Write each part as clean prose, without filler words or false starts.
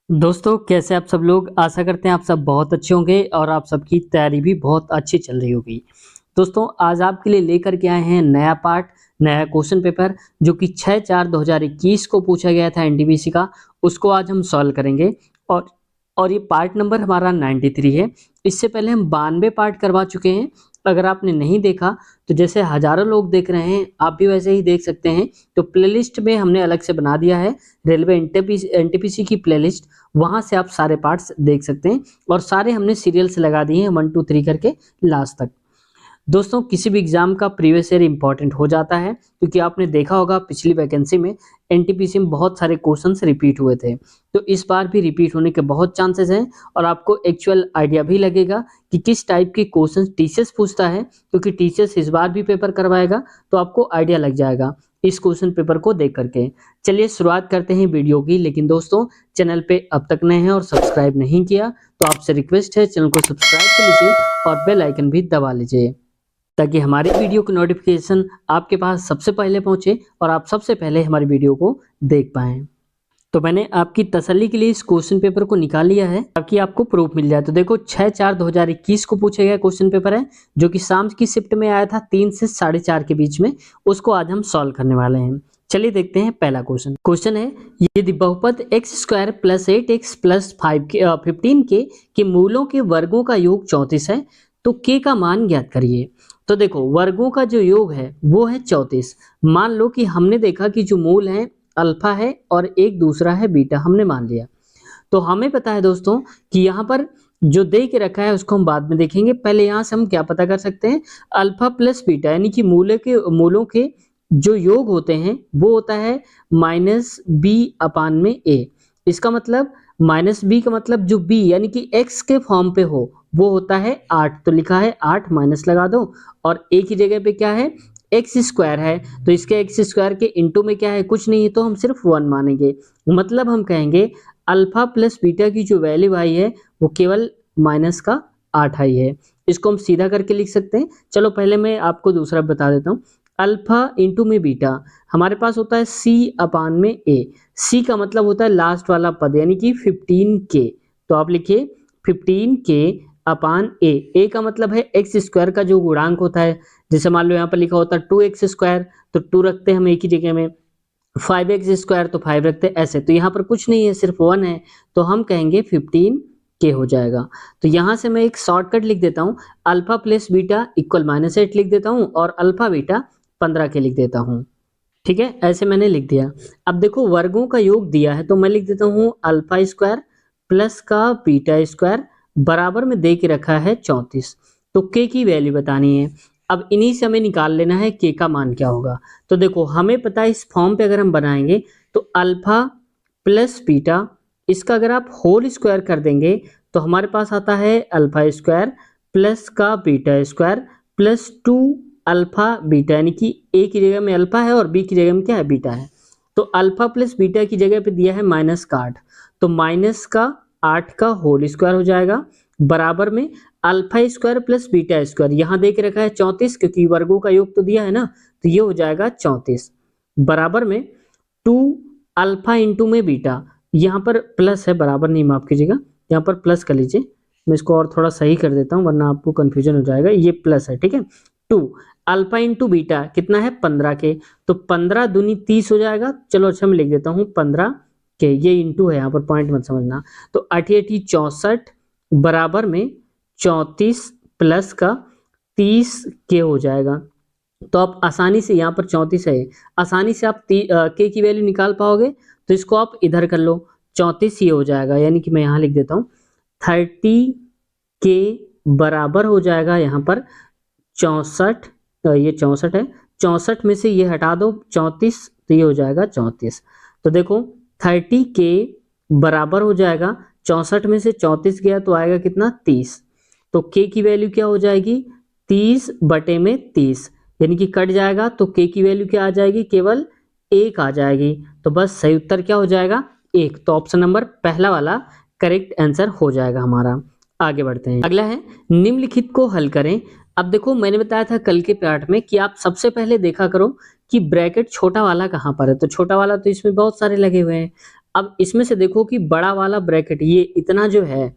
दोस्तों कैसे आप सब लोग आशा करते हैं आप सब बहुत अच्छे होंगे और आप सबकी तैयारी भी बहुत अच्छी चल रही होगी। दोस्तों आज आपके लिए लेकर के आए हैं नया पार्ट, नया क्वेश्चन पेपर जो कि 6/4/2021 को पूछा गया था एनटीपीसी का, उसको आज हम सॉल्व करेंगे और और ये पार्ट नंबर हमारा 93 है। इससे पहले हम 92 पार्ट करवा चुके हैं। अगर आपने नहीं देखा तो जैसे हज़ारों लोग देख रहे हैं, आप भी वैसे ही देख सकते हैं। तो प्लेलिस्ट में हमने अलग से बना दिया है, रेलवे एनटीपीसी की प्लेलिस्ट, वहाँ से आप सारे पार्ट्स देख सकते हैं और सारे हमने सीरियल से लगा दिए हैं 1 2 3 करके लास्ट तक। दोस्तों किसी भी एग्जाम का प्रीवियस ईयर इंपॉर्टेंट हो जाता है क्योंकि आपने देखा होगा पिछली वैकेंसी में एनटीपीसी में बहुत सारे क्वेश्चंस रिपीट हुए थे, तो इस बार भी रिपीट होने के बहुत चांसेस हैं और आपको एक्चुअल आइडिया भी लगेगा कि किस टाइप के क्वेश्चंस टीचर्स पूछता है, क्योंकि टीचर्स इस बार भी पेपर करवाएगा तो आपको आइडिया लग जाएगा इस क्वेश्चन पेपर को देख करके। चलिए शुरुआत करते हैं वीडियो की, लेकिन दोस्तों चैनल पे अब तक नए हैं और सब्सक्राइब नहीं किया तो आपसे रिक्वेस्ट है चैनल को सब्सक्राइब कर लीजिए और बेल आइकन भी दबा लीजिए ताकि हमारे वीडियो की नोटिफिकेशन आपके पास सबसे पहले पहुंचे और आप सबसे पहले हमारी वीडियो को देख पाएं। तो मैंने आपकी तसल्ली के लिए इस क्वेश्चन पेपर को निकाल लिया है ताकि आपको प्रूफ मिल जाए। तो देखो 6/4/2021 को पूछा गया क्वेश्चन पेपर है जो कि शाम की शिफ्ट में आया था 3 से 4:30 के बीच में, उसको आज हम सॉल्व करने वाले हैं। चलिए देखते हैं पहला क्वेश्चन है, यदि बहुपद x² + 8x + 15k के मूलों के वर्गों का योग 34 है तो k का मान ज्ञात करिए। तो देखो वर्गों का जो योग है वो है 34। मान लो कि हमने देखा कि जो मूल है अल्फा है और एक दूसरा है बीटा, हमने मान लिया। तो हमें पता है दोस्तों कि यहाँ पर जो दे के रखा है उसको हम बाद में देखेंगे, पहले यहाँ से हम क्या पता कर सकते हैं, अल्फा प्लस बीटा यानी कि मूलों के जो योग होते हैं वो होता है -b/a। इसका मतलब -b का मतलब जो b यानी कि x के फॉर्म पे हो वो होता है 8, तो लिखा है 8, माइनस लगा दो और a की जगह पे क्या है x² है, तो इसके x² के इंटू में क्या है, कुछ नहीं है, तो हम सिर्फ 1 मानेंगे। मतलब हम कहेंगे अल्फा प्लस बीटा की जो वैल्यू आई है वो केवल -8 आई है। इसको हम सीधा करके लिख सकते हैं। चलो पहले मैं आपको दूसरा बता देता हूँ। अल्फा इंटू में बीटा हमारे पास होता है c/a। c का मतलब होता है लास्ट वाला पद यानी कि 15k, तो आप लिखिए 15k/a। a का मतलब है x² का जो गुणांक होता है, जैसे मान लो यहाँ पर लिखा होता है 2x² तो 2 रखते हैं हम एक ही जगह में, 5x² तो 5 रखते हैं ऐसे, तो यहाँ पर कुछ नहीं है सिर्फ 1 है, तो हम कहेंगे 15k हो जाएगा। तो यहाँ से मैं एक शॉर्टकट लिख देता हूँ, अल्फा प्लस बीटा इक्वल -8 लिख देता हूँ और अल्फा बीटा 15k लिख देता हूँ। ठीक है, ऐसे मैंने लिख दिया। अब देखो वर्गों का योग दिया है तो मैं लिख देता हूँ अल्फा² प्लस का बीटा² बराबर में दे के रखा है 34। तो k की वैल्यू बतानी है। अब इन्हीं से हमें निकाल लेना है k का मान क्या होगा। तो देखो हमें पता है इस फॉर्म पे अगर हम बनाएंगे तो अल्फा प्लस बीटा, इसका अगर आप होल स्क्वायर कर देंगे तो हमारे पास आता है अल्फा² प्लस का बीटा² प्लस 2 अल्फा बीटा, यानी कि a की जगह में अल्फा है और b की जगह में क्या है, बीटा है। तो अल्फा प्लस बीटा की जगह पे दिया है -8, तो -8 का होल स्क्वायर हो जाएगा बराबर में अल्फा² प्लस बीटा², यहाँ दे के रखा है 34 क्योंकि वर्गों का योग तो दिया है ना, तो ये हो जाएगा 34 बराबर में 2 अल्फा इंटू में बीटा, यहाँ पर प्लस है बराबर नहीं, माफ कीजिएगा, यहाँ पर प्लस कर लीजिए। मैं इसको और थोड़ा सही कर देता हूँ वरना आपको कंफ्यूजन हो जाएगा, ये प्लस है, ठीक है। 2 अल्फा इंटू बीटा कितना है 15k, तो 15 दूनी 30 हो जाएगा। चलो अच्छा मैं लिख देता हूँ 15k, ये इंटू है यहाँ पर, पॉइंट मत समझना। तो 8 64 बराबर में 34 प्लस का 30k हो जाएगा। तो आप आसानी से यहाँ पर 34 है, आसानी से आप k की वैल्यू निकाल पाओगे, तो इसको आप इधर कर लो, 34 ये हो जाएगा, यानी कि मैं यहाँ लिख देता हूँ 30k बराबर हो जाएगा यहाँ पर 64, ये 64 है, 64 में से ये हटा दो 34, तो ये हो जाएगा 34। तो देखो 30k बराबर हो जाएगा 64 में से 34 गया तो आएगा कितना 30, तो k की वैल्यू क्या हो जाएगी 30/30, यानी कि कट जाएगा तो k की वैल्यू क्या आ जाएगी, केवल 1 आ जाएगी। तो बस सही उत्तर क्या हो जाएगा 1, तो ऑप्शन नंबर पहला वाला करेक्ट आंसर हो जाएगा हमारा। आगे बढ़ते हैं, अगला है निम्नलिखित को हल करें। अब देखो मैंने बताया था कल के पार्ट में कि आप सबसे पहले देखा करो कि ब्रैकेट छोटा वाला कहाँ पर है, तो छोटा वाला तो इसमें बहुत सारे लगे हुए हैं। अब इसमें से देखो कि बड़ा वाला ब्रैकेट ये इतना जो है,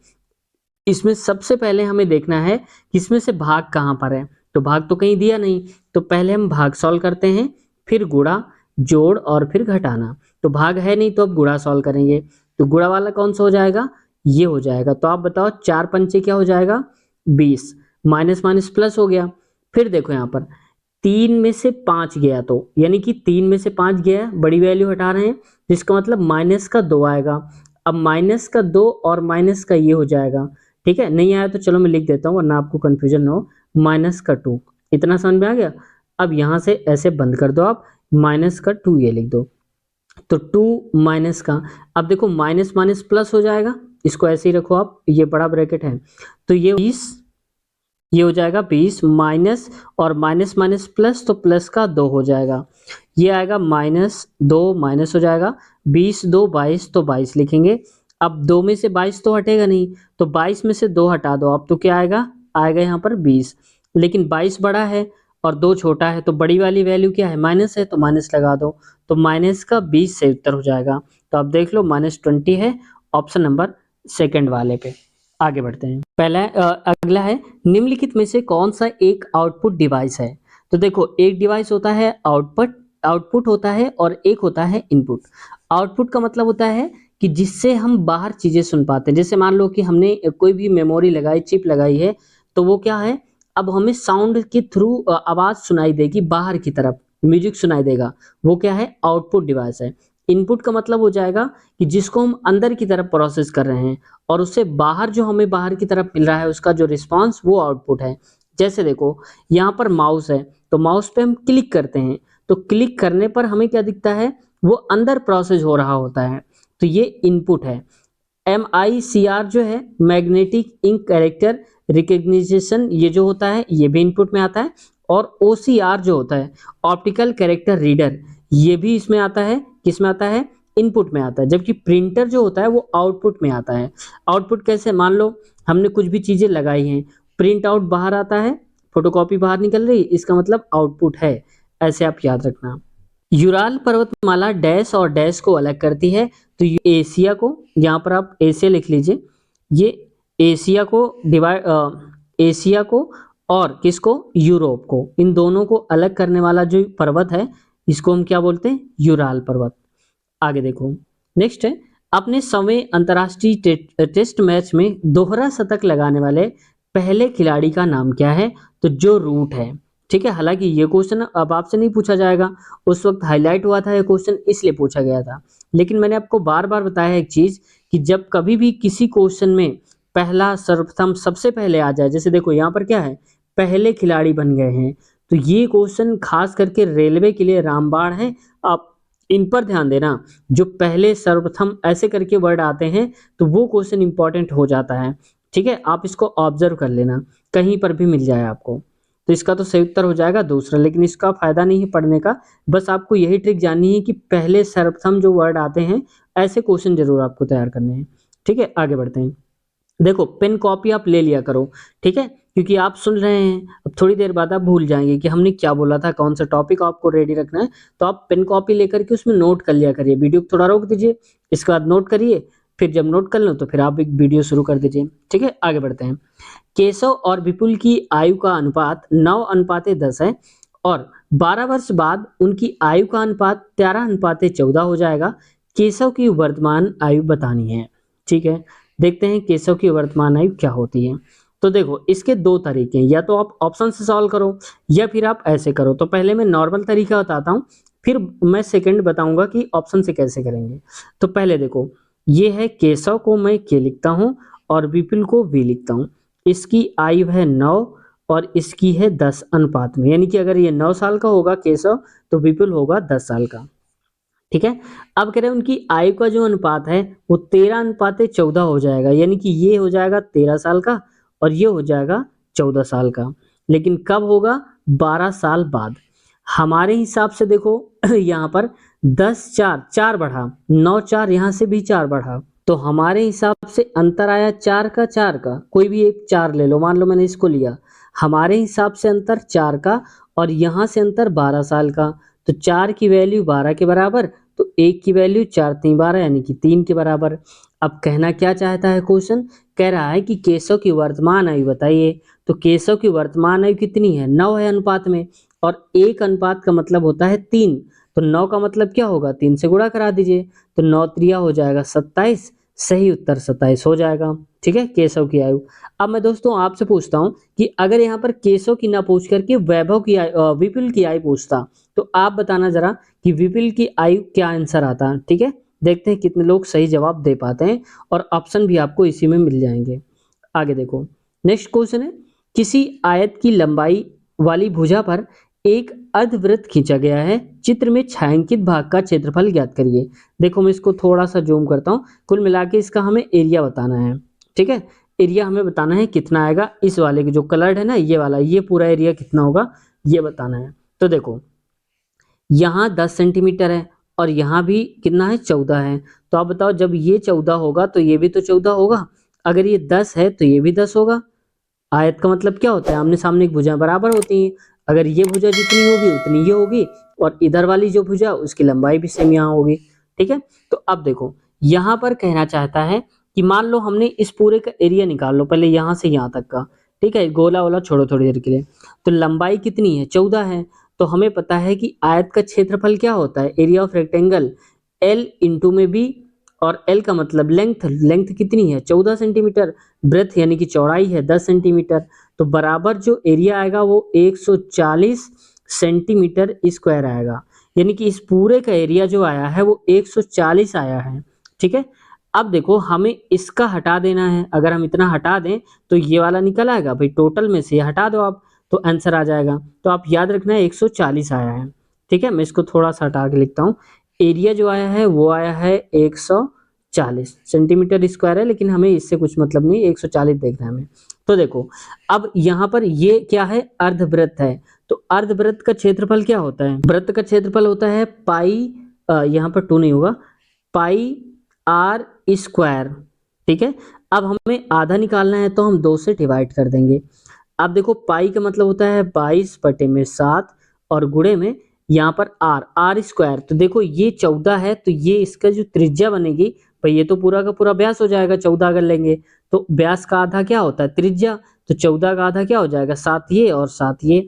इसमें सबसे पहले हमें देखना है कि इसमें से भाग कहाँ पर है। तो भाग तो कहीं दिया नहीं, तो पहले हम भाग सॉल्व करते हैं, फिर गुणा, जोड़ और फिर घटाना। तो भाग है नहीं तो अब गुणा सॉल्व करेंगे। तो गुणा वाला कौन सा हो जाएगा, ये हो जाएगा। तो आप बताओ 4 पंचे क्या हो जाएगा 20, माइनस माइनस प्लस हो गया। फिर देखो यहाँ पर 3 में से 5 गया, तो यानी कि 3 में से 5 गया है, बड़ी वैल्यू हटा रहे हैं, जिसका मतलब माइनस का 2 आएगा। अब माइनस का 2 और माइनस का ये हो जाएगा। ठीक है, नहीं आया तो चलो मैं लिख देता हूँ वरना आपको कंफ्यूजन ना हो। माइनस का 2, इतना समझ में आ गया। अब यहाँ से ऐसे बंद कर दो आप, माइनस का 2 ये लिख दो। तो 2 माइनस का, अब देखो माइनस माइनस प्लस हो जाएगा, इसको ऐसे ही रखो आप, ये बड़ा ब्रैकेट है। तो ये 20, ये हो जाएगा 20 माइनस, और माइनस माइनस प्लस, तो प्लस का 2 हो जाएगा। ये आएगा -2 माइनस हो जाएगा, 20 2 22, तो 22 लिखेंगे। अब 2 में से 22 तो हटेगा नहीं, तो 22 में से 2 हटा दो, अब तो क्या आएगा, आएगा यहाँ पर 20। लेकिन 22 बड़ा है और 2 छोटा है, तो बड़ी वाली वैल्यू क्या है, माइनस है, तो माइनस लगा दो। तो माइनस का 20 से उत्तर हो जाएगा। तो अब देख लो -20 है ऑप्शन नंबर सेकंड वाले पे। आगे बढ़ते हैं। पहला अगला है, निम्नलिखित में से कौन सा एक आउटपुट डिवाइस है। तो देखो एक डिवाइस होता है आउटपुट, आउटपुट होता है, और एक होता है इनपुट। आउटपुट का मतलब होता है कि जिससे हम बाहर चीजें सुन पाते हैं। जैसे मान लो कि हमने कोई भी मेमोरी लगाई, चिप लगाई है, तो वो क्या है, अब हमें साउंड के थ्रू आवाज सुनाई देगी, बाहर की तरफ म्यूजिक सुनाई देगा, वो क्या है, आउटपुट डिवाइस है। इनपुट का मतलब हो जाएगा कि जिसको हम अंदर की तरफ प्रोसेस कर रहे हैं, और उससे बाहर जो हमें बाहर की तरफ मिल रहा है, उसका जो रिस्पांस, वो आउटपुट है। जैसे देखो यहाँ पर माउस है, तो माउस पे हम क्लिक करते हैं, तो क्लिक करने पर हमें क्या दिखता है, वो अंदर प्रोसेस हो रहा होता है, तो ये इनपुट है। MICR जो है, मैग्नेटिक इंक कैरेक्टर रिकग्निशन, ये जो होता है ये भी इनपुट में आता है। और OCR जो होता है, ऑप्टिकल कैरेक्टर रीडर, ये भी इसमें आता है, किस में आता है, इनपुट में आता है। जबकि प्रिंटर जो होता है वो आउटपुट में आता है। आउटपुट कैसे, मान लो हमने कुछ भी चीजें लगाई हैं, प्रिंट आउट बाहर आता है, फोटोकॉपी बाहर निकल रही, इसका मतलब आउटपुट है। ऐसे आप याद रखना। यूराल पर्वतमाला डैश और डैश को अलग करती है। तो एशिया को, यहाँ पर आप एशिया लिख लीजिए, ये एशिया को एशिया को और किसको, यूरोप को, इन दोनों को अलग करने वाला जो पर्वत है, इसको हम क्या बोलते हैं, यूराल पर्वत। आगे देखो, नेक्स्ट है, अपने 100वें अंतर्राष्ट्रीय टेस्ट मैच में दोहरा शतक लगाने वाले पहले खिलाड़ी का नाम क्या है। तो जो रूट है, ठीक है, हालांकि ये क्वेश्चन अब आपसे नहीं पूछा जाएगा, उस वक्त हाईलाइट हुआ था ये क्वेश्चन, इसलिए पूछा गया था। लेकिन मैंने आपको बार बार बताया है एक चीज, कि जब कभी भी किसी क्वेश्चन में पहला सर्वप्रथम सबसे पहले आ जाए, जैसे देखो यहाँ पर क्या है, पहले खिलाड़ी बन गए हैं, तो ये क्वेश्चन खास करके रेलवे के लिए रामबाण है। आप इन पर ध्यान देना, जो पहले सर्वप्रथम ऐसे करके वर्ड आते हैं, तो वो क्वेश्चन इंपॉर्टेंट हो जाता है। ठीक है, आप इसको ऑब्जर्व कर लेना, कहीं पर भी मिल जाए आपको। तो इसका तो सही उत्तर हो जाएगा दूसरा, लेकिन इसका फायदा नहीं है पढ़ने का, बस आपको यही ट्रिक जाननी है कि पहले सर्वप्रथम जो वर्ड आते हैं, ऐसे क्वेश्चन जरूर आपको तैयार करने हैं। ठीक है, आगे बढ़ते हैं। देखो पेन कॉपी आप ले लिया करो, ठीक है, क्योंकि आप सुन रहे हैं, अब थोड़ी देर बाद आप भूल जाएंगे कि हमने क्या बोला था, कौन सा टॉपिक आपको रेडी रखना है। तो आप पेन कॉपी लेकर के उसमें नोट कर लिया करिए, वीडियो को थोड़ा रोक दीजिए, इसके बाद नोट करिए, फिर जब नोट कर लो तो फिर आप एक वीडियो शुरू कर दीजिए। ठीक है, आगे बढ़ते हैं। केशव और विपुल की आयु का अनुपात 9:10 है, और 12 वर्ष बाद उनकी आयु का अनुपात 13:14 हो जाएगा। केशव की वर्तमान आयु बतानी है। ठीक है, देखते हैं केशव की वर्तमान आयु क्या होती है। तो देखो इसके दो तरीके हैं, या तो आप ऑप्शन से सॉल्व करो, या फिर आप ऐसे करो। तो पहले मैं नॉर्मल तरीका बताता हूँ, फिर मैं सेकंड बताऊंगा कि ऑप्शन से कैसे करेंगे। तो पहले देखो, ये है केशव को मैं के लिखता हूँ, और विपुल को वी लिखता हूँ। इसकी आयु है 9 और इसकी है 10 अनुपात में, यानी कि अगर ये 9 साल का होगा केशव, तो विपुल होगा 10 साल का। ठीक है, अब कह रहे हैं उनकी आयु का जो अनुपात है वो 13:14 हो जाएगा, यानी कि ये हो जाएगा 13 साल का, और ये हो जाएगा 14 साल का। लेकिन कब होगा, 12 साल बाद। हमारे हिसाब से देखो यहाँ पर 10 4 4 बढ़ा, 9 4, यहाँ से भी 4 बढ़ा, तो हमारे हिसाब से अंतर आया 4 का, 4 का, कोई भी एक 4 ले लो, मान लो मैंने इसको लिया, हमारे हिसाब से अंतर 4 का, और यहाँ से अंतर 12 साल का, तो 4 की वैल्यू 12 के बराबर, तो 1 की वैल्यू 4 3 12 यानी कि 3 के बराबर। अब कहना क्या चाहता है क्वेश्चन, कह रहा है कि केशव की वर्तमान आयु बताइए। तो केशव की वर्तमान आयु कितनी है, 9 है अनुपात में, और 1 अनुपात का मतलब होता है 3, तो 9 का मतलब क्या होगा, 3 से गुणा करा दीजिए, तो 9 त्रिया हो जाएगा 27, सही उत्तर 27 हो जाएगा। ठीक है, केशव की आयु। अब मैं दोस्तों आपसे पूछता हूँ कि अगर यहाँ पर केशव की ना पूछ करके वैभव की विपुल की आयु पूछता, तो आप बताना जरा कि विपुल की आयु क्या आंसर आता। ठीक है, देखते हैं कितने लोग सही जवाब दे पाते हैं, और ऑप्शन भी आपको इसी में मिल जाएंगे। आगे देखो, नेक्स्ट क्वेश्चन है, किसी आयत की लंबाई वाली भुजा पर एक अर्धवृत्त खींचा गया है, चित्र में छायांकित भाग का क्षेत्रफल ज्ञात करिए। देखो मैं इसको थोड़ा सा जूम करता हूँ, कुल मिला के इसका हमें एरिया बताना है। ठीक है, एरिया हमें बताना है कितना आएगा, इस वाले की जो कलर्ड है ना, ये वाला, ये पूरा एरिया कितना होगा ये बताना है। तो देखो यहाँ 10 सेंटीमीटर है, और यहाँ भी कितना है, 14 है। तो आप बताओ जब ये 14 होगा तो ये भी तो 14 होगा, अगर ये 10 है तो ये भी 10 होगा। आयत का मतलब क्या होता है, आमने सामने की भुजाएं बराबर होती हैं, अगर ये भुजा जितनी होगी उतनी ये होगी, और इधर वाली जो भुजा उसकी लंबाई भी सेम यहाँ होगी। ठीक है, तो अब देखो यहाँ पर कहना चाहता है कि मान लो हमने इस पूरे का एरिया निकाल लो, पहले यहाँ से यहाँ तक का। ठीक है, गोला वोला छोड़ो थोड़ी देर के लिए। तो लंबाई कितनी है, 14 है, तो हमें पता है कि आयत का क्षेत्रफल क्या होता है, area of rectangle, L into में बी, और एल का मतलब लेंथ, लेंथ कितनी है 14 सेंटीमीटर, ब्रेथ यानी कि चौड़ाई है 10 सेंटीमीटर, तो बराबर जो एरिया आएगा वो 140 सेंटीमीटर स्क्वायर आएगा, यानी कि इस पूरे का एरिया जो आया है वो 140 आया है। ठीक है, अब देखो हमें इसका हटा देना है, अगर हम इतना हटा दें तो ये वाला निकल आएगा भाई, टोटल में से हटा दो आप तो आंसर आ जाएगा। तो आप याद रखना है 140 आया है। ठीक है, मैं इसको थोड़ा सा हटा के लिखता हूँ, एरिया जो आया है वो आया है 140 सेंटीमीटर स्क्वायर है, लेकिन हमें इससे कुछ मतलब नहीं, 140 देखना है हमें। तो देखो अब यहाँ पर ये क्या है, अर्धवृत्त है, तो अर्धवृत्त का क्षेत्रफल क्या होता है, वृत्त का क्षेत्रफल होता है पाई, यहाँ पर 2 नहीं होगा, पाई आर स्क्वायर। ठीक है, अब हमें आधा निकालना है तो हम 2 से डिवाइड कर देंगे। अब देखो पाई का मतलब होता है 22/7, और गुणे में यहाँ पर आर, आर स्क्वायर, तो देखो ये 14 है, तो ये इसका जो त्रिज्या बनेगी भाई, ये तो पूरा का पूरा व्यास हो जाएगा, 14 अगर लेंगे तो व्यास का आधा क्या होता है, त्रिज्या, तो 14 का आधा क्या हो जाएगा, 7 ये और 7 ये,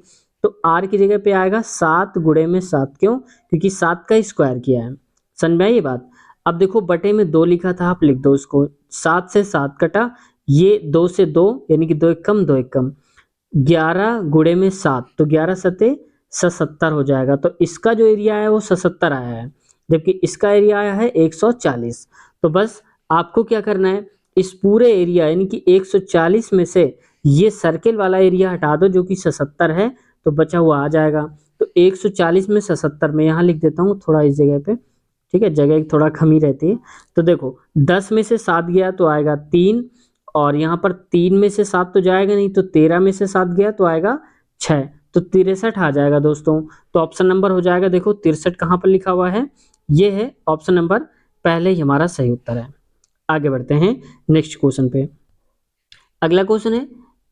तो आर की जगह पे आएगा 7 गुणे में 7, क्यों, क्योंकि 7 का स्क्वायर किया है। समझ में आई ये बात। अब देखो बटे में 2 लिखा था, आप लिख दो उसको, 7 से 7 कटा, ये 2 से 2 यानी कि 2 एक कम 2 एक कम, 11 गुणे में 7, तो 11 सते 77 हो जाएगा, तो इसका जो एरिया है वो 77 आया है, जबकि इसका एरिया आया है 140। तो बस आपको क्या करना है, इस पूरे एरिया यानी कि 140 में से ये सर्किल वाला एरिया हटा दो जो कि 77 है, तो बचा हुआ आ जाएगा। तो 140 में 77 में यहाँ लिख देता हूँ थोड़ा इस जगह पे। ठीक है, जगह की थोड़ा कमी रहती है। तो देखो 10 में से 7 गया तो आएगा 3, और यहाँ पर 3 में से 7 तो जाएगा नहीं, तो 13 में से 7 गया तो आएगा 6, तो 63 आ जाएगा दोस्तों। तो ऑप्शन नंबर हो जाएगा, देखो 63 कहाँ पर लिखा हुआ है, ये है ऑप्शन नंबर पहले ही हमारा सही उत्तर है। आगे बढ़ते हैं नेक्स्ट क्वेश्चन पे। अगला क्वेश्चन है,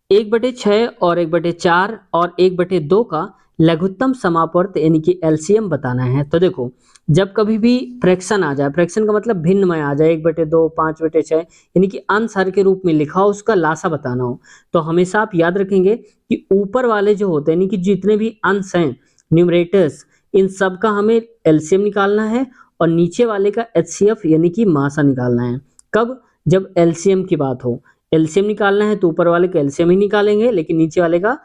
1/6 और 1/4 और 1/2 का लघुत्तम समापवर्त यानी कि एलसीएम बताना है। तो देखो जब कभी भी फ्रैक्शन आ जाए, फ्रैक्शन का मतलब भिन्न में आ जाए, 1/2 5/6 यानी कि अंश के रूप में लिखा हो, उसका लासा बताना हो, तो हमेशा आप याद रखेंगे कि ऊपर वाले जो होते हैं यानी कि जितने भी अंश हैं न्यूमरेटर्स, इन सब का हमें एलसीएम निकालना है, और नीचे वाले का एचसीएफ यानी कि मासा निकालना है। कब, जब एलसीएम की बात हो, एलसीएम निकालना है तो ऊपर वाले का एलसीएम ही निकालेंगे, लेकिन नीचे वाले का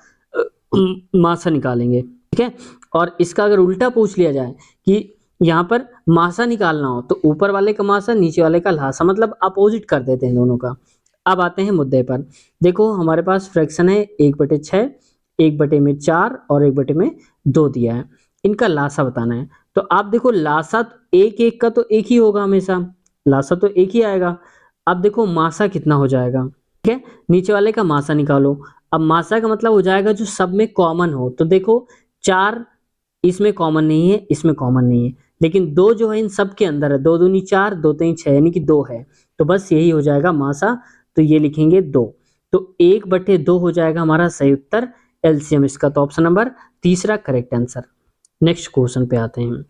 मासा निकालेंगे। ठीक है, और इसका अगर उल्टा पूछ लिया जाए कि यहाँ पर मासा निकालना हो, तो ऊपर वाले का मासा नीचे वाले का लासा, मतलब अपोजिट कर देते हैं दोनों का। अब आते हैं मुद्दे पर। देखो हमारे पास फ्रैक्शन है 1/6, 1/4 और 1/2 दिया है, इनका लासा बताना है। तो आप देखो लासा एक एक का तो एक ही होगा, हमेशा लासा तो एक ही आएगा। अब देखो मासा कितना हो जाएगा, ठीक है, नीचे वाले का मासा निकालो। अब मासा का मतलब हो जाएगा जो सब में कॉमन हो, तो देखो 4 इसमें कॉमन नहीं है, इसमें कॉमन नहीं है, लेकिन 2 जो है इन सब के अंदर है, 2 दूनी 4, 2 तीन 6 यानी कि 2 है, तो बस यही हो जाएगा मासा, तो ये लिखेंगे 2, तो 1/2 हो जाएगा हमारा सही उत्तर, एलसीएम इसका, तो ऑप्शन नंबर तीसरा करेक्ट आंसर। नेक्स्ट क्वेश्चन पे आते हैं।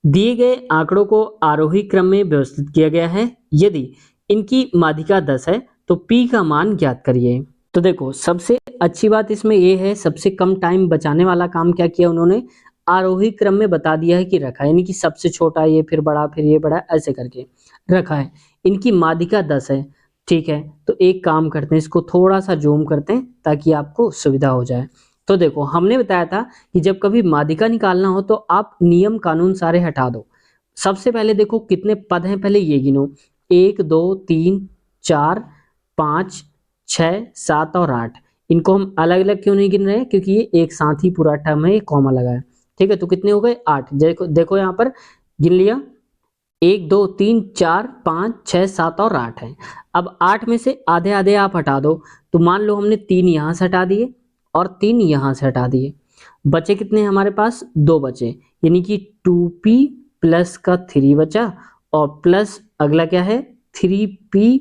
दिए गए आंकड़ों को आरोही क्रम में व्यवस्थित किया गया है। यदि इनकी माध्यिका 10 है तो p का मान ज्ञात करिए। तो देखो सबसे अच्छी बात इसमें ये है, सबसे कम टाइम बचाने वाला काम क्या किया उन्होंने, आरोही क्रम में बता दिया है कि रखा है, यानी कि सबसे छोटा ये फिर बड़ा फिर ये बड़ा ऐसे करके रखा है। इनकी माध्यिका 10 है, ठीक है। तो एक काम करते हैं, इसको थोड़ा सा जूम करते हैं ताकि आपको सुविधा हो जाए। तो देखो हमने बताया था कि जब कभी माध्यिका निकालना हो तो आप नियम कानून सारे हटा दो। सबसे पहले देखो कितने पद हैं, पहले ये गिनो, 1 2 3 4 5 6 7 और 8। इनको हम अलग अलग क्यों नहीं गिन रहे हैं, क्योंकि ये एक साथ ही पूरा टर्म है, ये कॉमा लगा है, ठीक है। तो कितने हो गए 8। देखो देखो यहाँ पर गिन लिया, 1 2 3 4 5 6 7 और 8 है। अब 8 में से आधे आधे आप हटा दो, तो मान लो हमने 3 यहाँ से हटा दिए और 3 यहाँ से हटा दिए, बचे कितने हमारे पास, 2 बचे, यानी कि 2p प्लस का 3 बचा और प्लस अगला क्या है 3p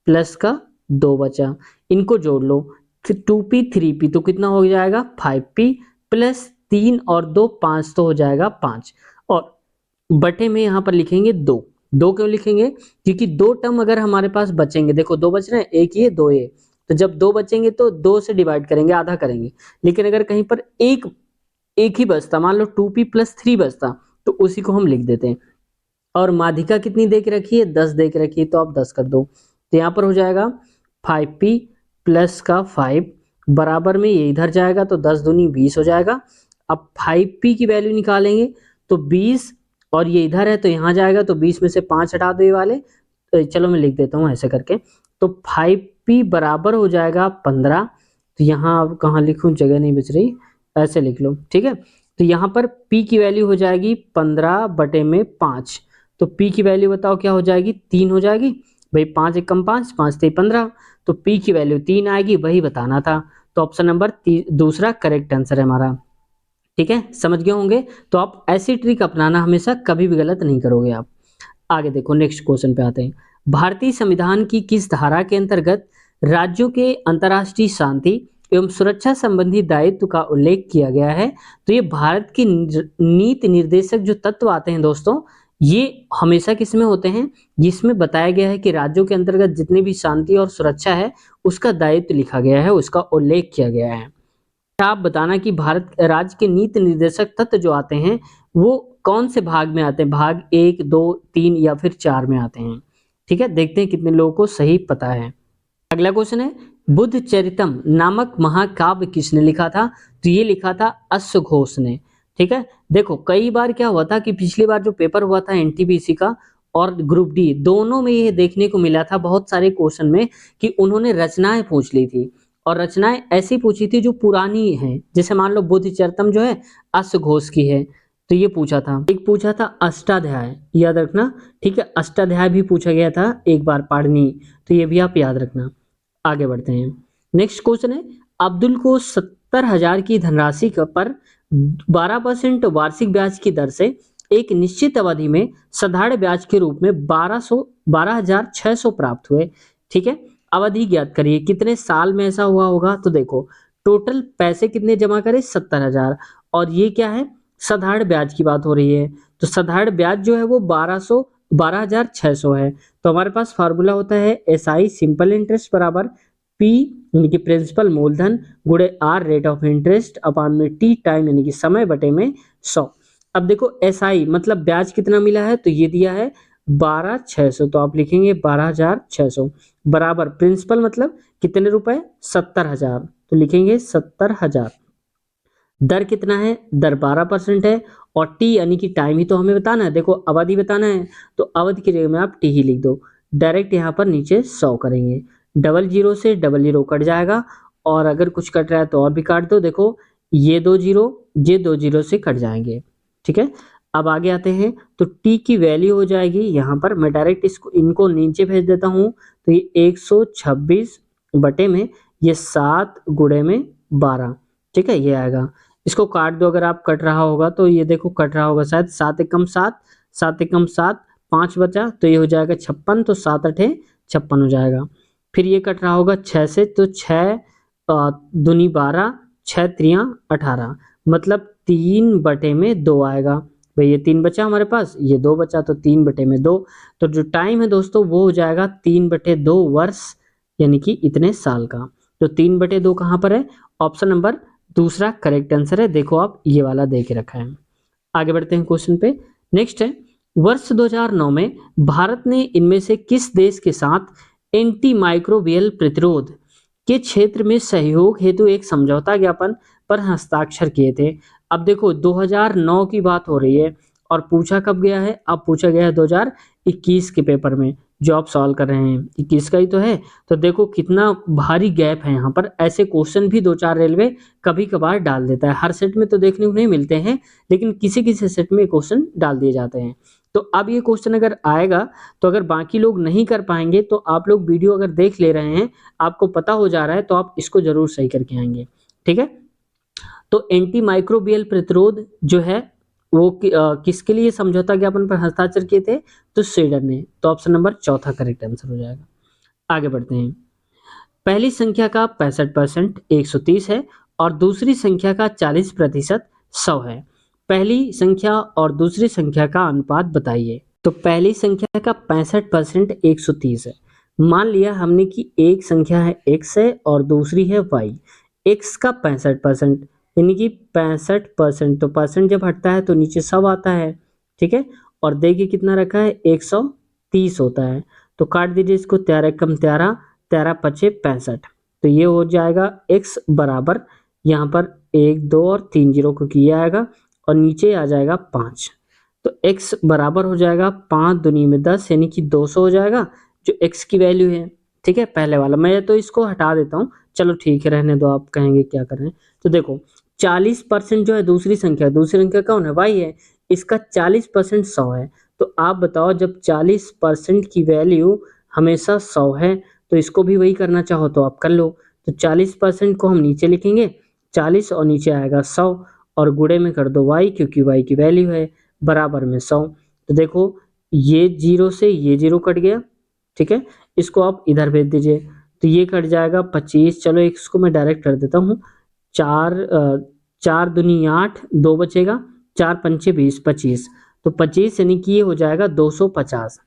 प्लस का 2 बचा। इनको जोड़ लो, 2p 3p तो कितना हो जाएगा 5p प्लस 3 और 2 5 तो हो जाएगा 5, और बटे में यहाँ पर लिखेंगे 2। 2 क्यों लिखेंगे, क्योंकि 2 टर्म अगर हमारे पास बचेंगे, देखो 2 बच रहे हैं, एक ये 2 ये, तो जब 2 बचेंगे तो 2 से डिवाइड करेंगे, आधा करेंगे। लेकिन अगर कहीं पर एक ही बचता, मान लो 2p प्लस 3 बचता, तो उसी को हम लिख देते हैं। और माध्यिका कितनी दे के रखी है, 10 दे के रखी है, तो आप 10 कर दो, तो यहाँ पर हो जाएगा 5p प्लस का 5 बराबर में ये इधर जाएगा तो 10 दूनी 20 हो जाएगा। अब 5p की वैल्यू निकालेंगे तो 20, और ये इधर है तो यहाँ जाएगा, तो 20 में से 5 हटा दो ये वाले, तो चलो मैं लिख देता हूँ ऐसे करके, तो 5p बराबर हो जाएगा 15। तो यहाँ अब कहाँ लिखूँ, जगह नहीं बच रही, ऐसे लिख लो, ठीक है। तो यहाँ पर p की वैल्यू हो जाएगी 15 बटे में 5, तो p की वैल्यू बताओ क्या हो जाएगी, 3 हो जाएगी भाई, 5 एकम 5 5 3 15, तो p की वैल्यू 3 आएगी, वही बताना था। तो ऑप्शन नंबर दूसरा करेक्ट आंसर है हमारा, ठीक है, समझ गए होंगे। तो आप ऐसी ट्रिक अपनाना, हमेशा कभी भी गलत नहीं करोगे आप। आगे देखो नेक्स्ट क्वेश्चन पे आते हैं। भारतीय संविधान की किस धारा के अंतर्गत राज्यों के अंतर्राष्ट्रीय शांति एवं सुरक्षा संबंधी दायित्व का उल्लेख किया गया है। तो ये भारत की नीति निर्देशक जो तत्व आते हैं दोस्तों, ये हमेशा किस में होते हैं, जिसमें बताया गया है कि राज्यों के अंतर्गत जितनी भी शांति और सुरक्षा है उसका दायित्व लिखा गया है, उसका उल्लेख किया गया है। आप बताना कि भारत राज्य के नीति निर्देशक तत्व जो आते हैं वो कौन से भाग में आते हैं, भाग 1 2 3 या फिर 4 में आते हैं, ठीक है। देखते हैं कितने लोगों को सही पता है। अगला क्वेश्चन है, बुद्ध चरितम नामक महाकाव्य किसने लिखा था। तो ये लिखा था अश्वघोष ने, ठीक है। देखो कई बार क्या हुआ था कि पिछली बार जो पेपर हुआ था एनटीपीसी का और ग्रुप डी, दोनों में ये देखने को मिला था बहुत सारे क्वेश्चन में कि उन्होंने रचनाएं पूछ ली थी, और रचनाएं ऐसी पूछी थी जो पुरानी हैं। जैसे मान लो बुद्ध चरितम जो है अश्वघोष की है, तो ये पूछा था। एक पूछा था अष्टाध्याय, याद रखना, ठीक है, अष्टाध्याय भी पूछा गया था एक बार पाणिनि, तो ये भी आप याद रखना। आगे बढ़ते हैं, नेक्स्ट क्वेश्चन है, अब्दुल को 70,000 की धनराशि पर 12% वार्षिक ब्याज की दर से एक निश्चित अवधि में साधारण ब्याज के रूप में 12,600 प्राप्त हुए, ठीक है। अवधि ज्ञात करिए, कितने साल में ऐसा हुआ होगा। तो देखो टोटल पैसे कितने जमा करे 70,000, और ये क्या है साधारण ब्याज की बात हो रही है, तो साधारण ब्याज जो है वो 12,600 है। तो हमारे पास फार्मूला होता है SI सिंपल इंटरेस्ट बराबर P यानी कि प्रिंसिपल मूलधन गुणे R रेट ऑफ इंटरेस्ट अपान में T टाइम यानी कि समय बटे में 100। अब देखो SI मतलब ब्याज कितना मिला है, तो ये दिया है 12,600, तो आप लिखेंगे 12,600 बराबर प्रिंसिपल मतलब कितने रुपए 70,000, तो लिखेंगे 70,000। दर कितना है, दर 12% है, और टी यानी कि टाइम ही तो हमें बताना है, देखो अवधि बताना है, तो अवधि की जगह में आप टी ही लिख दो। डायरेक्ट यहाँ पर नीचे 100 करेंगे, 00 से 00 कट जाएगा, और अगर कुछ कट रहा है तो और भी काट दो। देखो ये 2 जीरो, ये 2 जीरो से कट जाएंगे, ठीक है। अब आगे आते हैं, तो टी की वैल्यू हो जाएगी यहाँ पर, मैं डायरेक्ट इनको नीचे भेज देता हूँ, तो ये 126 बटे में ये 7 गुणे में 12, ठीक है, ये आएगा। इसको काट दो, अगर आप कट रहा होगा तो ये देखो कट रहा होगा शायद, 7 एकम 7 7 एकम 7 5 बचा, तो ये हो जाएगा 56, तो 7 अठे 56 हो जाएगा। फिर ये कट रहा होगा 6 से, तो 6 दूनी 12 6 त्रियां 18, मतलब 3 बटे में 2 आएगा। भाई ये 3 बचा हमारे पास, ये 2 बचा, तो 3/2। तो जो टाइम है दोस्तों वो हो जाएगा 3/2 वर्ष, यानी कि इतने साल का। तो 3/2 कहाँ पर है? ऑप्शन नंबर दूसरा करेक्ट आंसर है। देखो आप ये वाला दे के रखा है। आगे बढ़ते हैं क्वेश्चन पे। नेक्स्ट है, वर्ष 2009 में भारत ने इनमें से किस देश के साथ एंटी माइक्रोबियल प्रतिरोध के क्षेत्र में सहयोग हेतु एक समझौता ज्ञापन पर हस्ताक्षर किए थे? अब देखो 2009 की बात हो रही है और पूछा कब गया है? अब पूछा गया है 2021 के पेपर में, जो आप सॉल्व कर रहे हैं 21 का ही तो है। तो देखो कितना भारी गैप है यहाँ पर। ऐसे क्वेश्चन भी 2-4 रेलवे कभी कभार डाल देता है, हर सेट में तो देखने को नहीं मिलते हैं, लेकिन किसी किसी सेट में क्वेश्चन डाल दिए जाते हैं। तो अब ये क्वेश्चन अगर आएगा, तो अगर बाकी लोग नहीं कर पाएंगे तो आप लोग वीडियो अगर देख ले रहे हैं, आपको पता हो जा रहा है, तो आप इसको जरूर सही करके आएंगे। ठीक है, तो एंटी माइक्रोबियल प्रतिरोध जो है वो किसके लिए समझौता ज्ञापन पर हस्ताक्षर किए थे? तो स्वीडन ने। तो ऑप्शन नंबर चौथा करेक्ट आंसर हो जाएगा। आगे बढ़ते हैं। पहली संख्या का 65% 130 है और दूसरी संख्या का 40% 100 है। पहली संख्या और दूसरी संख्या का अनुपात बताइए। तो पहली संख्या का 65% 130 है। मान लिया हमने कि एक संख्या है x है और दूसरी है y। x का 65% यानी कि 65%, तो परसेंट जब हटता है तो नीचे 100 आता है। ठीक है, और देखिए कितना रखा है? 130 होता है। तो काट दीजिए इसको, 13 कम 13, 13 पचे 65। तो ये हो जाएगा x बराबर, यहाँ पर 1 2 और 3 जीरो को किया आएगा और नीचे आ जाएगा 5। तो x बराबर हो जाएगा 5 दूनी में 10, यानी कि 200 हो जाएगा, जो x की वैल्यू है। ठीक है, पहले वाला मैं तो इसको हटा देता हूँ, चलो ठीक है रहने दो, आप कहेंगे क्या कर रहे हैं। तो देखो 40% जो है दूसरी संख्या कौन है? y है। इसका 40% 100 है। तो आप बताओ, जब 40% की वैल्यू हमेशा 100 है, तो इसको भी वही करना चाहो तो आप कर लो। तो 40% को हम नीचे लिखेंगे 40 और नीचे आएगा 100 और गुणे में कर दो y, क्योंकि y की वैल्यू है, बराबर में 100। तो देखो ये जीरो से ये जीरो कट गया। ठीक है, इसको आप इधर भेज दीजिए, तो ये कट जाएगा 25। चलो इसको मैं डायरेक्ट कर देता हूँ। 4 दूनी 8, 2 बचेगा, 4 पंचे 20, 25। तो 25 यानी कि ये हो जाएगा 250।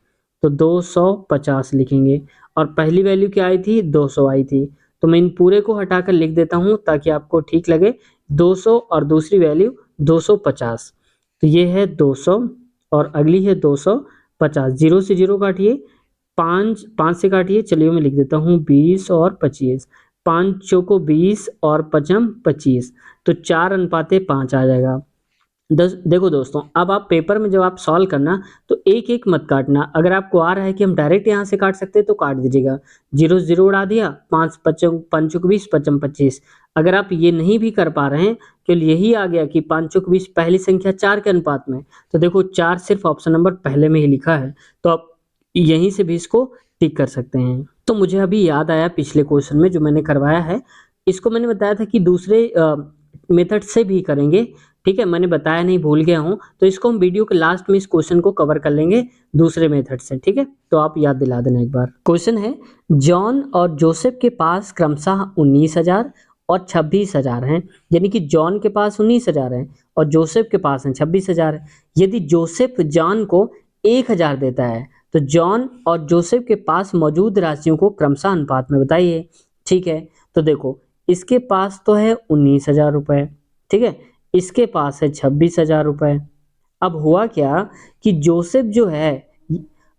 तो 250 लिखेंगे और पहली वैल्यू क्या आई थी? 200 आई थी। तो मैं इन पूरे को हटाकर लिख देता हूँ ताकि आपको ठीक लगे। 200 और दूसरी वैल्यू 250। तो ये है 200 और अगली है 250। जीरो से जीरो काटिए, 5 से काटिए, चलिए मैं लिख देता हूँ 20 और 25। 5 चौको 20 और 5 25, तो 4:5 आ जाएगा। देखो दोस्तों, अब आप पेपर में जब आप सॉल्व करना तो एक एक मत काटना। अगर आपको आ रहा है कि हम डायरेक्ट यहाँ से काट सकते हैं तो काट दीजिएगा। जीरो जीरो उड़ा दिया, 5 पंचों 20, 5 25। अगर आप ये नहीं भी कर पा रहे हैं, केवल यही आ गया कि 5 20 पहली संख्या 4 के अनुपात में, तो देखो 4 सिर्फ ऑप्शन नंबर पहले में ही लिखा है, तो आप यहीं से भी इसको टिक कर सकते हैं। तो मुझे अभी याद आया पिछले क्वेश्चन में जो मैंने करवाया है, इसको मैंने बताया था कि दूसरे मेथड से भी करेंगे। ठीक है, मैंने बताया नहीं, भूल गया हूँ, तो इसको हम वीडियो के लास्ट में इस क्वेश्चन को कवर कर लेंगे दूसरे मेथड से। ठीक है, तो आप याद दिला देना एक बार। क्वेश्चन है, जॉन और जोसेफ के पास क्रमशः 19,000 और 26,000 हैं। यानी कि जॉन के पास 19,000 है और जोसेफ के पास है 26,000 है। यदि जोसेफ जॉन को 1,000 देता है तो जॉन और जोसेफ के पास मौजूद राशियों को क्रमशः अनुपात में बताइए। ठीक है, तो देखो इसके पास तो है 19,000 रुपए। ठीक है, इसके पास है 26,000 रुपए। अब हुआ क्या कि जोसेफ जो है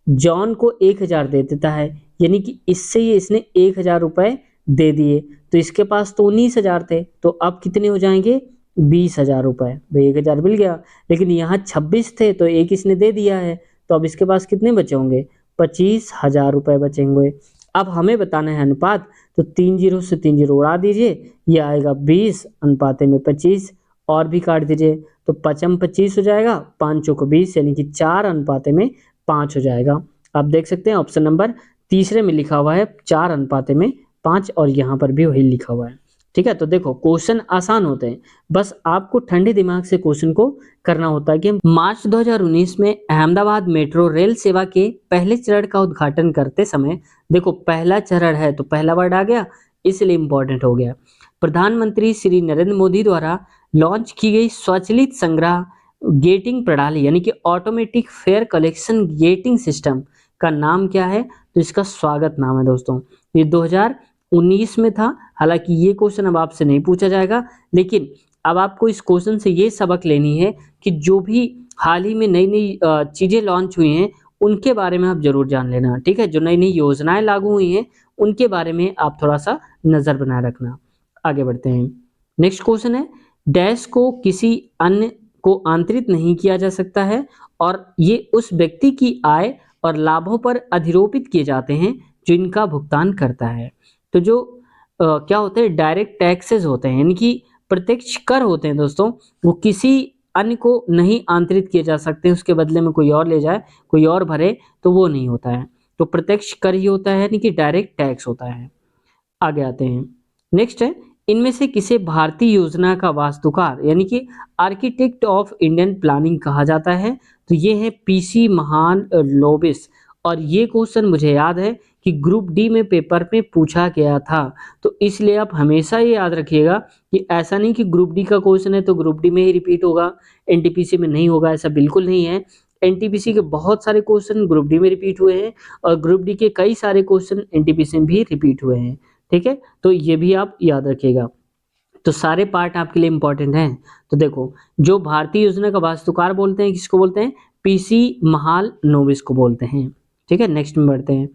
जॉन को 1,000 दे देता है, यानी कि इससे ये इसने 1,000 रुपए दे दिए। तो इसके पास तो 19,000 थे, तो अब कितने हो जाएंगे? 20,000 रुपए। भाई 1,000 मिल गया, लेकिन यहाँ 26 थे तो एक इसने दे दिया है, तो अब इसके पास कितने बचे होंगे? 25,000 रुपए बचेंगे। अब हमें बताना है अनुपात, तो 3 जीरो से 3 जीरो उड़ा दीजिए, ये आएगा 20 अनुपाते में 25, और भी काट दीजिए, तो 5 25 हो जाएगा, 5 चौको 20, यानी कि 4 अनुपाते में 5 हो जाएगा। आप देख सकते हैं ऑप्शन नंबर तीसरे में लिखा हुआ है 4 अनुपाते में 5, और यहाँ पर भी वही लिखा हुआ है। ठीक है, तो देखो क्वेश्चन आसान होते हैं, बस आपको ठंडे दिमाग से क्वेश्चन को करना होता है। कि मार्च 2019 में अहमदाबाद मेट्रो रेल सेवा के पहले चरण का उद्घाटन करते समय, देखो पहला चरण है तो पहला वर्ड आ गया, इसलिए इंपॉर्टेंट हो गया। प्रधानमंत्री श्री नरेंद्र मोदी द्वारा लॉन्च की गई स्वचालित संग्रह गेटिंग प्रणाली यानी कि automatic fair collection getting system का नाम क्या है? तो इसका स्वागत नाम है दोस्तों। ये 2019 में था। हालांकि ये क्वेश्चन अब आपसे नहीं पूछा जाएगा, लेकिन अब आपको इस क्वेश्चन से ये सबक लेनी है कि जो भी हाल ही में नई नई चीजें लॉन्च हुई हैं उनके बारे में आप जरूर जान लेना, ठीक है। जो नई नई योजनाएं लागू हुई हैं उनके बारे में आप थोड़ा सा नजर बनाए रखना। आगे बढ़ते हैं। नेक्स्ट क्वेश्चन है, डैश को किसी अन्य को आंतरित नहीं किया जा सकता है और ये उस व्यक्ति की आय और लाभों पर अधिरोपित किए जाते हैं जो इनका भुगतान करता है। तो जो क्या होते हैं, डायरेक्ट टैक्सेस होते हैं, यानी कि प्रत्यक्ष कर होते हैं दोस्तों, वो किसी अन्य को नहीं आंतरित किए जा सकते, उसके बदले में कोई और ले जाए, कोई और भरे, तो वो नहीं होता है। तो प्रत्यक्ष कर ही होता है, यानी कि डायरेक्ट टैक्स होता है। आगे आते हैं। नेक्स्ट है, इनमें से किसे भारतीय योजना का वास्तुकार यानी कि आर्किटेक्ट ऑफ इंडियन प्लानिंग कहा जाता है? तो ये है पीसी महान लोबिस। और ये क्वेश्चन मुझे याद है कि ग्रुप डी में पेपर में पूछा गया था। तो इसलिए आप हमेशा ये याद रखिएगा कि ऐसा नहीं कि ग्रुप डी का क्वेश्चन है तो ग्रुप डी में ही रिपीट होगा, एनटीपीसी में नहीं होगा, ऐसा बिल्कुल नहीं है। एनटीपीसी के बहुत सारे क्वेश्चन ग्रुप डी में रिपीट हुए हैं और ग्रुप डी के कई सारे क्वेश्चन एनटीपीसी में भी रिपीट हुए हैं, ठीक है। तो ये भी आप याद रखिएगा। तो सारे पार्ट आपके लिए इंपॉर्टेंट हैं। तो देखो, जो भारतीय योजना का वास्तुकार बोलते हैं किसको बोलते हैं? पीसी महाल नोबिस को बोलते हैं, ठीक है। नेक्स्ट में बढ़ते हैं।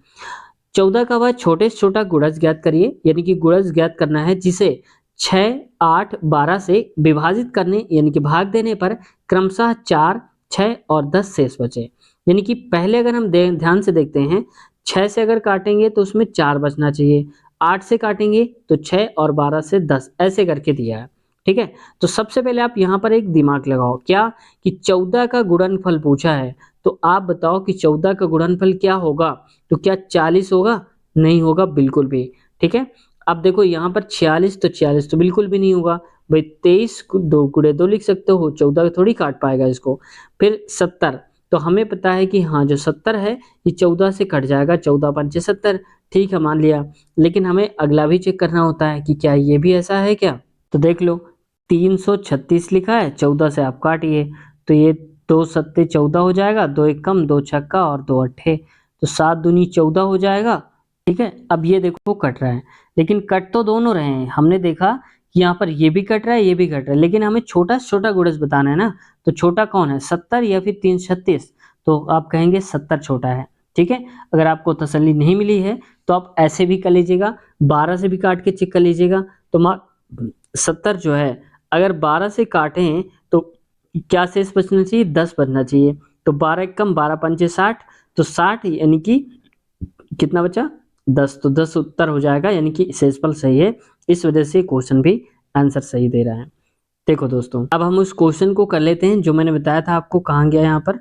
14 का वह छोटे से छोटा गुणज ज्ञात करिए, यानी कि गुणज ज्ञात करना है जिसे 6, 8, 12 से विभाजित करने यानी कि भाग देने पर क्रमशः 4, 6 और 10 शेष बचे। यानी कि पहले अगर हम ध्यान से देखते हैं, 6 से अगर काटेंगे तो उसमें 4 बचना चाहिए, 8 से काटेंगे तो 6 और 12 से 10, ऐसे करके दिया है, ठीक है। तो सबसे पहले आप यहाँ पर एक दिमाग लगाओ, क्या कि 14 का गुणनफल पूछा है, तो आप बताओ कि 14 का गुणनफल क्या होगा? तो क्या 40 होगा? नहीं होगा बिल्कुल भी, ठीक है। अब देखो यहाँ पर 46, तो 46 तो बिल्कुल भी नहीं होगा भाई। 23 दो गुणे 2 लिख सकते हो, 14 थोड़ी काट पाएगा इसको। फिर 70, तो हमें पता है कि हाँ जो 70 है ये 14 से कट जाएगा, 14 पंचे 70, ठीक है मान लिया। लेकिन हमें अगला भी चेक करना होता है कि क्या ये भी ऐसा है क्या। तो देख लो, 336 लिखा है, 14 से आप काटिए, तो ये 2 सत्ते 14 हो जाएगा, 2 एक कम, 2 छक्का और 2 अट्ठे, तो 7 दूनी 14 हो जाएगा, ठीक है। अब ये देखो कट रहा है, लेकिन कट तो दोनों रहे हैं। हमने देखा कि यहाँ पर ये भी कट रहा है, ये भी कट रहा है, लेकिन हमें छोटा से छोटा गुणज बताना है ना। तो छोटा कौन है, 70 या फिर 336? तो आप कहेंगे 70 छोटा है, ठीक है। अगर आपको तसल्ली नहीं मिली है तो आप ऐसे भी कर लीजिएगा, 12 से भी काट के चेक कर लीजिएगा। तो 70 जो है अगर 12 से काटें तो क्या शेष बचना चाहिए? 10 बचना चाहिए। तो 12 एक कम, 12 पंचे 60, तो 60 यानी कि कितना बचा? 10, तो 10 उत्तर हो जाएगा, यानी कि शेषफल सही है। इस वजह से क्वेश्चन भी आंसर सही दे रहा है। देखो दोस्तों, अब हम उस क्वेश्चन को कर लेते हैं जो मैंने बताया था आपको। कहाँ गया यहाँ पर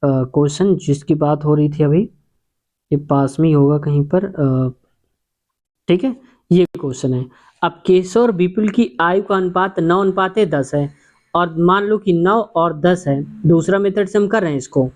क्वेश्चन जिसकी बात हो रही थी अभी? ये पास में ही होगा कहीं पर, ठीक है। ये क्वेश्चन है, अब केशव और विपुल की आयु का अनुपात 9:10 है और मान लो कि 9 और 10 है। दूसरा मेथड से हम कर रहे हैं इसको।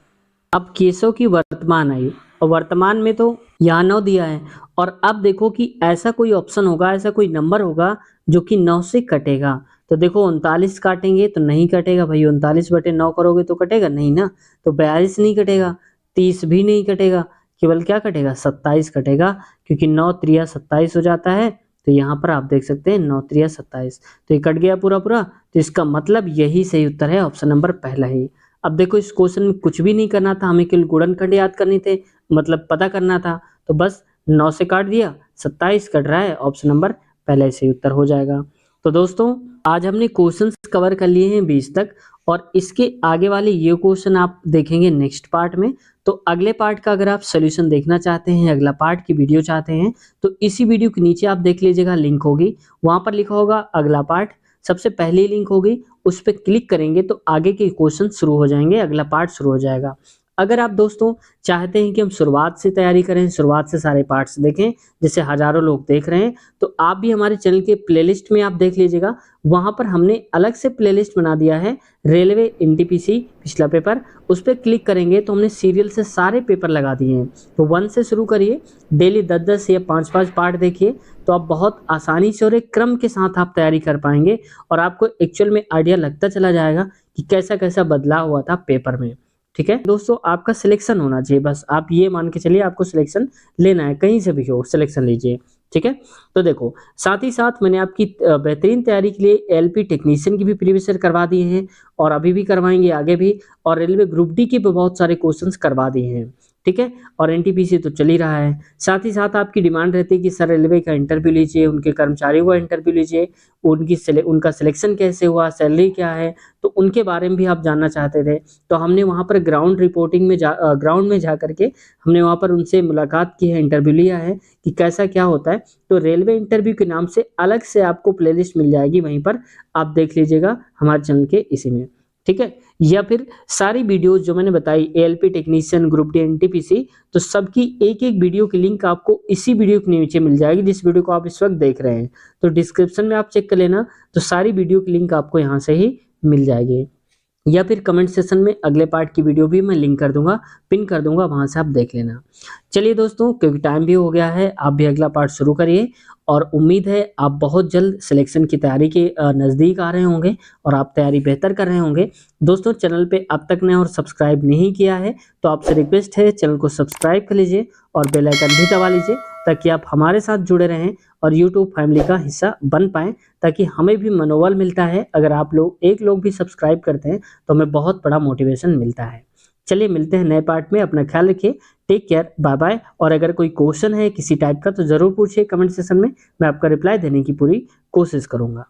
अब केशव की वर्तमान आयु, और वर्तमान में तो यहाँ 9 दिया है, और अब देखो कि ऐसा कोई ऑप्शन होगा, ऐसा कोई नंबर होगा जो कि 9 से कटेगा। तो देखो 39 काटेंगे तो नहीं कटेगा भाई, 39/9 करोगे तो कटेगा नहीं ना। तो 42 नहीं कटेगा, 30 भी नहीं कटेगा, केवल क्या कटेगा? 27 कटेगा, क्योंकि 9 त्रिया 27 हो जाता है। तो यहाँ पर आप देख सकते हैं 9 त्रिया 27, तो ये कट गया पूरा पूरा। तो इसका मतलब यही सही उत्तर है, ऑप्शन नंबर पहला ही। अब देखो इस क्वेश्चन में कुछ भी नहीं करना था, हमें केवल गुणनखंड याद करने थे, मतलब पता करना था। तो बस 9 से काट दिया, 27 कट रहा है, ऑप्शन नंबर पहले से उत्तर हो जाएगा। तो दोस्तों आज हमने क्वेश्चंस कवर कर लिए हैं 20 तक, और इसके आगे वाले ये क्वेश्चन आप देखेंगे नेक्स्ट पार्ट में। तो अगले पार्ट का अगर आप सोल्यूशन देखना चाहते हैं, अगला पार्ट की वीडियो चाहते हैं, तो इसी वीडियो के नीचे आप देख लीजिएगा, लिंक होगी, वहां पर लिखा होगा अगला पार्ट, सबसे पहली लिंक होगी, उस पर क्लिक करेंगे तो आगे के क्वेश्चन शुरू हो जाएंगे, अगला पार्ट शुरू हो जाएगा। अगर आप दोस्तों चाहते हैं कि हम शुरुआत से तैयारी करें, शुरुआत से सारे पार्ट्स देखें, जैसे हज़ारों लोग देख रहे हैं, तो आप भी हमारे चैनल के प्लेलिस्ट में आप देख लीजिएगा। वहाँ पर हमने अलग से प्लेलिस्ट बना दिया है, रेलवे एनटीपीसी पिछला पेपर, उस पे क्लिक करेंगे तो हमने सीरियल से सारे पेपर लगा दिए हैं। तो 1 से शुरू करिए, डेली 10-10 या 5-5 पार्ट देखिए, तो आप बहुत आसानी से और एक क्रम के साथ आप तैयारी कर पाएँगे और आपको एक्चुअल में आइडिया लगता चला जाएगा कि कैसा-कैसा बदलाव हुआ था पेपर में। ठीक है दोस्तों, आपका सिलेक्शन होना चाहिए, बस आप ये मान के चलिए आपको सिलेक्शन लेना है, कहीं से भी हो सिलेक्शन लीजिए। ठीक है, तो देखो साथ ही साथ मैंने आपकी बेहतरीन तैयारी के लिए एलपी टेक्नीशियन की भी प्रीवियस ईयर करवा दिए हैं और अभी भी करवाएंगे आगे भी, और रेलवे ग्रुप डी के भी बहुत सारे क्वेश्चंस करवा दिए हैं। ठीक है, और एनटीपीसी तो चल ही रहा है। साथ ही साथ आपकी डिमांड रहती है कि सर रेलवे का इंटरव्यू लीजिए, उनके कर्मचारियों का इंटरव्यू लीजिए, उनका सिलेक्शन कैसे हुआ, सैलरी क्या है, तो उनके बारे में भी आप जानना चाहते थे। तो हमने वहाँ पर ग्राउंड रिपोर्टिंग में ग्राउंड में जा करके हमने वहाँ पर उनसे मुलाकात की है, इंटरव्यू लिया है कि कैसा क्या होता है। तो रेलवे इंटरव्यू के नाम से अलग से आपको प्लेलिस्ट मिल जाएगी, वहीं पर आप देख लीजिएगा हमारे चैनल के इसी में। ठीक है, या फिर सारी वीडियोज़ जो मैंने बताई ALP technician, group D, NTPC, तो सबकी एक-एक वीडियो की लिंक आपको इसी वीडियो के नीचे मिल जाएगी, जिस वीडियो को आप इस वक़्त देख रहे हैं। तो डिस्क्रिप्शन में आप चेक कर लेना, तो सारी वीडियो की लिंक आपको यहाँ से ही मिल जाएगी। या फिर कमेंट सेक्शन में अगले पार्ट की वीडियो भी मैं लिंक कर दूँगा, पिन कर दूँगा, वहाँ से आप देख लेना। चलिए दोस्तों, क्योंकि टाइम भी हो गया है, आप भी अगला पार्ट शुरू करिए और उम्मीद है आप बहुत जल्द सिलेक्शन की तैयारी के नज़दीक आ रहे होंगे और आप तैयारी बेहतर कर रहे होंगे। दोस्तों चैनल पे अब तक ने और सब्सक्राइब नहीं किया है, तो आपसे रिक्वेस्ट है चैनल को सब्सक्राइब कर लीजिए और बेल आइकन भी दबा लीजिए, ताकि आप हमारे साथ जुड़े रहें और यूट्यूब फैमिली का हिस्सा बन पाएँ, ताकि हमें भी मनोबल मिलता है। अगर आप लोग एक लोग भी सब्सक्राइब करते हैं तो हमें बहुत बड़ा मोटिवेशन मिलता है। चलिए मिलते हैं नए पार्ट में, अपना ख्याल रखिए, टेक केयर, बाय बाय। और अगर कोई क्वेश्चन है किसी टाइप का तो ज़रूर पूछिए कमेंट सेक्शन में, मैं आपका रिप्लाई देने की पूरी कोशिश करूँगा।